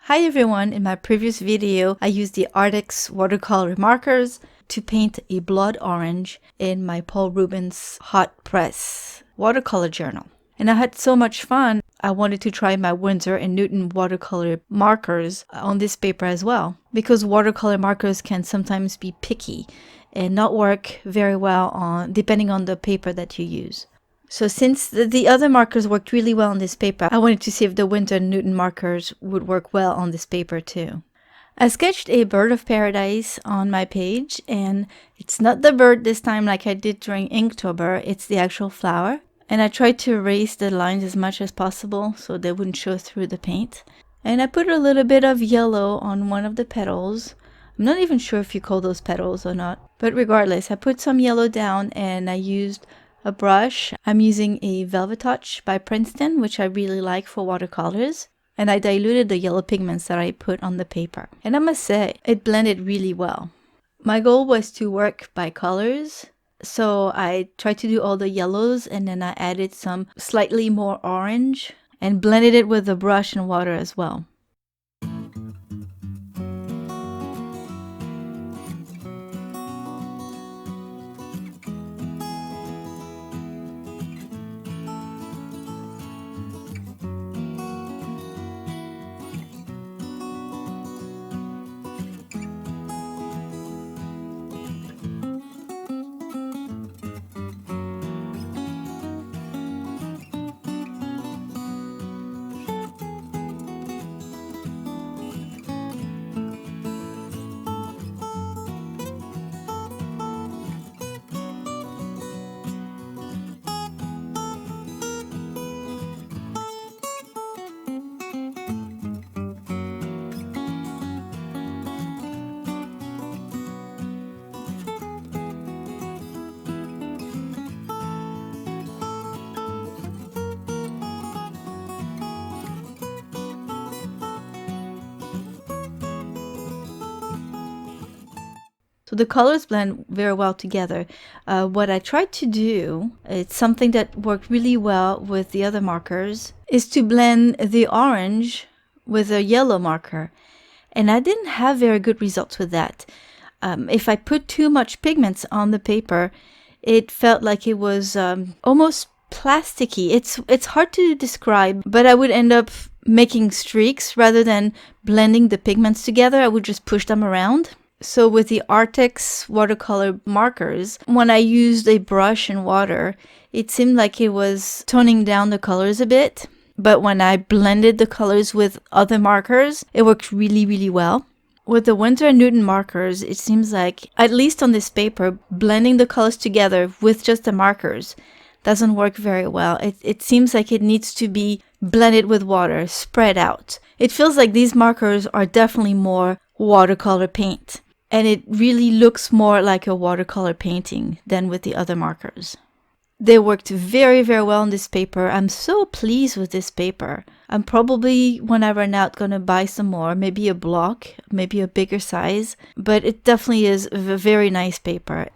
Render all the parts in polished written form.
Hi everyone, in my previous video I used the Artix watercolor markers to paint a blood orange in my Paul Rubens hot press watercolor journal. And I had so much fun, I wanted to try my Winsor and Newton watercolor markers on this paper as well, because watercolor markers can sometimes be picky and not work very well depending on the paper that you use. So since the other markers worked really well on this paper, I wanted to see if the Winsor and Newton markers would work well on this paper too. I sketched a bird of paradise on my page, and it's not the bird this time like I did during Inktober, it's the actual flower. And I tried to erase the lines as much as possible so they wouldn't show through the paint. And I put a little bit of yellow on one of the petals. I'm not even sure if you call those petals or not, but regardless, I put some yellow down and I used a brush. I'm using a Velvet Touch by Princeton, which I really like for watercolors. And I diluted the yellow pigments that I put on the paper. And I must say, it blended really well. My goal was to work by colors. So I tried to do all the yellows and then I added some slightly more orange and blended it with the brush and water as well. So the colors blend very well together. What I tried to do, it's something that worked really well with the other markers, is to blend the orange with a yellow marker. And I didn't have very good results with that. If I put too much pigments on the paper, it felt like it was almost plasticky. It's hard to describe, but I would end up making streaks rather than blending the pigments together. I would just push them around. So with the Artix watercolor markers, when I used a brush and water, it seemed like it was toning down the colors a bit. But when I blended the colors with other markers, it worked really, really well. With the Winsor and Newton markers, it seems like, at least on this paper, blending the colors together with just the markers doesn't work very well. It seems like it needs to be blended with water, spread out. It feels like these markers are definitely more watercolor paint. And it really looks more like a watercolor painting than with the other markers. They worked very, very well on this paper. I'm so pleased with this paper. I'm probably, when I run out, going to buy some more, maybe a block, maybe a bigger size. But it definitely is a very nice paper.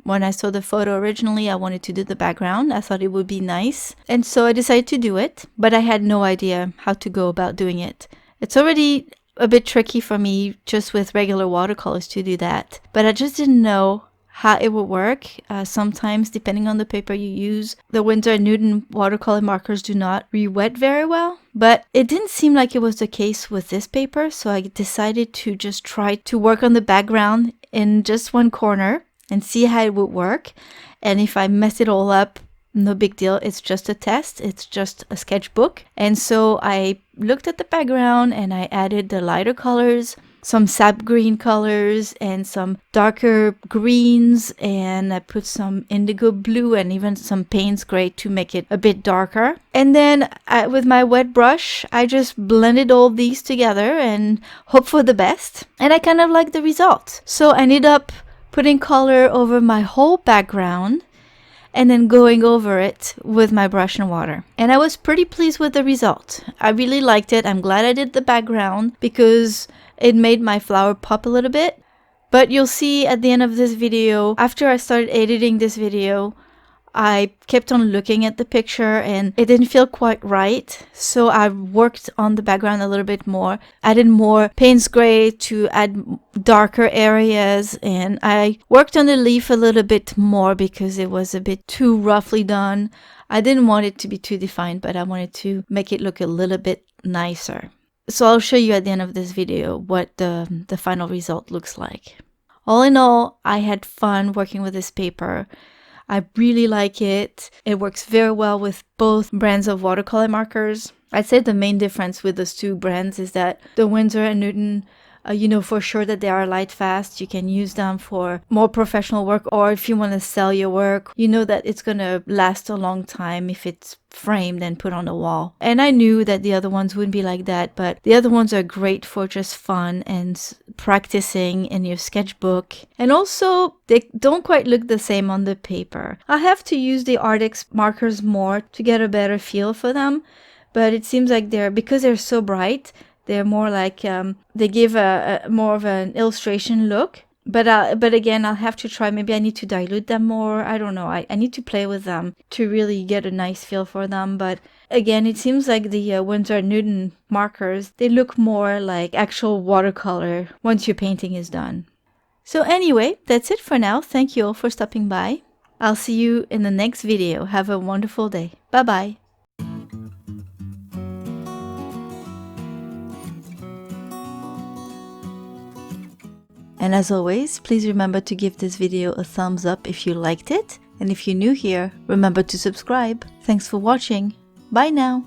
When I saw the photo originally, I wanted to do the background. I thought it would be nice. And so I decided to do it, but I had no idea how to go about doing it. It's already a bit tricky for me just with regular watercolors to do that, but I just didn't know how it would work. Sometimes, depending on the paper you use, the Winsor and Newton watercolor markers do not re-wet very well. But it didn't seem like it was the case with this paper, so I decided to just try to work on the background in just one corner and see how it would work. And if I mess it all up, no big deal. It's just a test. It's just a sketchbook. And so I looked at the background and I added the lighter colors, some sap green colors and some darker greens, and I put some indigo blue and even some Payne's gray to make it a bit darker. And then with my wet brush, I just blended all these together and hope for the best. And I kind of like the result. So I ended up putting color over my whole background and then going over it with my brush and water. And I was pretty pleased with the result. I really liked it. I'm glad I did the background because it made my flower pop a little bit. But you'll see at the end of this video, after I started editing this video, I kept on looking at the picture and it didn't feel quite right. So I worked on the background a little bit more, added more Payne's gray to add darker areas, and I worked on the leaf a little bit more because it was a bit too roughly done. I didn't want it to be too defined, but I wanted to make it look a little bit nicer. So I'll show you at the end of this video what the final result looks like. All in all, I had fun working with this paper. I really like it. It works very well with both brands of watercolor markers. I'd say the main difference with those two brands is that the Winsor and Newton, you know for sure that they are light fast. You can use them for more professional work, or if you want to sell your work, you know that it's going to last a long time if it's framed and put on a wall. And I knew that the other ones wouldn't be like that, but the other ones are great for just fun and practicing in your sketchbook. And also, they don't quite look the same on the paper. I have to use the Artix markers more to get a better feel for them, but it seems like because they're so bright, they're more like, they give a more of an illustration look. But again, I'll have to try. Maybe I need to dilute them more. I don't know. I need to play with them to really get a nice feel for them. But again, it seems like the Winsor and Newton markers, they look more like actual watercolor once your painting is done. So anyway, that's it for now. Thank you all for stopping by. I'll see you in the next video. Have a wonderful day. Bye-bye. And as always, please remember to give this video a thumbs up if you liked it. And if you're new here, remember to subscribe. Thanks for watching. Bye now.